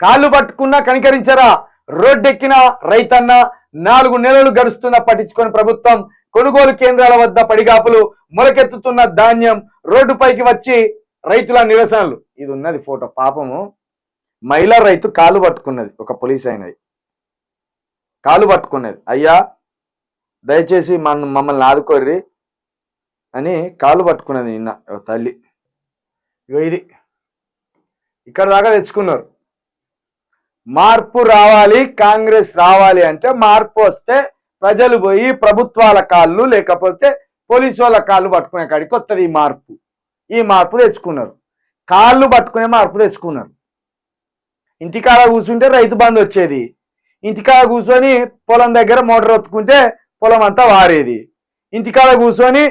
కాళ్ళు పట్టుకున్నా కనికరించరా? రోడ్డెక్కిన రైతన్న 4 నెలలు గడుస్తున్నా పట్టించుకొని ప్రభుత్వం. కొనుగోలు కేంద్రాల వద్ద పడిగాపులు, మొలకెత్తుతున్న ధాన్యం రోడ్డుపైకి వచ్చి రైతుల నిరసనలు. ఇది ఉన్నది ఫోటో. పాపము మహిళా రైతు కాళ్ళు పట్టుకున్నది, ఒక పోలీస్ అయినది కాళ్ళు పట్టుకున్నది. అయ్యా దయచేసి మమ్మల్ని ఆదుకోర్రి అని కాళ్ళు పట్టుకున్నది నిన్న తల్లి. ఇది ఇక్కడ దాకా తెచ్చుకున్నారు. మార్పు రావాలి, కాంగ్రెస్ రావాలి అంటే మార్పు వస్తే ప్రజలు పోయి ప్రభుత్వాల కాళ్ళు లేకపోతే పోలీసు వాళ్ళ కాళ్ళు పట్టుకునే కాడికి వస్తుంది ఈ మార్పు. ఈ మార్పు తెచ్చుకున్నారు, కాళ్ళు పట్టుకునే మార్పు తెచ్చుకున్నారు. ఇంటికాడ కూర్చుంటే రైతు బంధు వచ్చేది, ఇంటికాడ కూర్చొని పొలం దగ్గర మోటార్ ఒత్తుకుంటే పొలం అంతా వారేది, ఇంటికాడ కూర్చొని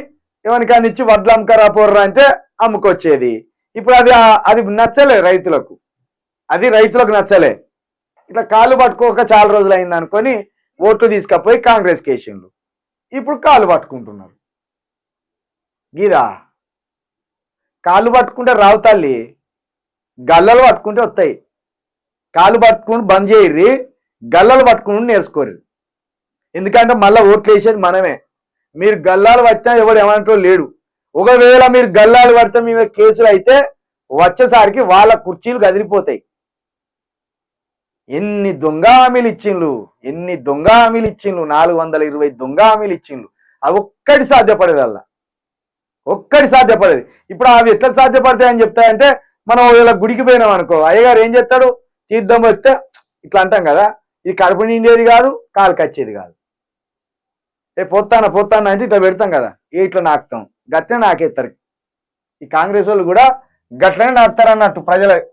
ఎవరికైనా ఇచ్చి వడ్లు అమ్మకరా పోర్రా అంటే అమ్ముకొచ్చేది. ఇప్పుడు అది నచ్చలే రైతులకు, అది రైతులకు నచ్చలే. ఇట్లా కాళ్ళు పట్టుకోక చాలా రోజులు అయింది అనుకొని ఓట్లు తీసుకపోయి కాంగ్రెస్ కేషన్లు. ఇప్పుడు కాళ్ళు పట్టుకుంటున్నారు. గీదా కాళ్ళు పట్టుకుంటే రావు తల్లి, గల్లలు పట్టుకుంటే వస్తాయి. కాళ్ళు పట్టుకుని బంద్ చేయర్రి, గల్లలు పట్టుకుని నేర్చుకోరు. ఎందుకంటే మళ్ళీ ఓట్లు వేసేది మనమే. మీరు గల్లాలు పట్టినా ఎవడు ఏమంటో లేడు. ఒకవేళ మీరు గల్లాలు పడితే మీ కేసులు అయితే వచ్చేసరికి వాళ్ళ కుర్చీలు కదిలిపోతాయి. ఎన్ని దొంగ హామీలు ఇచ్చిండ్రు, 420 దొంగ హామీలు ఇచ్చిండ్రు. అవి ఒక్కటి సాధ్యపడేది, ఒక్కటి సాధ్యపడేది. ఇప్పుడు అవి ఎట్లా సాధ్యపడతాయని చెప్తాయంటే, మనం ఒకవేళ గుడికి పోయినాం అనుకో, అయ్యగారు ఏం చేస్తాడు, తీర్థం వస్తే ఇట్లా అంటాం కదా, ఇది కడుపు నిండేది కాదు, కాలు కచ్చేది కాదు. పోతానా అంటే ఇట్లా పెడతాం కదా, ఇట్లా నాకుతాం, గట్లనే నాకేస్తారు. ఈ కాంగ్రెస్ వాళ్ళు కూడా గట్లనే నాకుతారు అన్నట్టు ప్రజల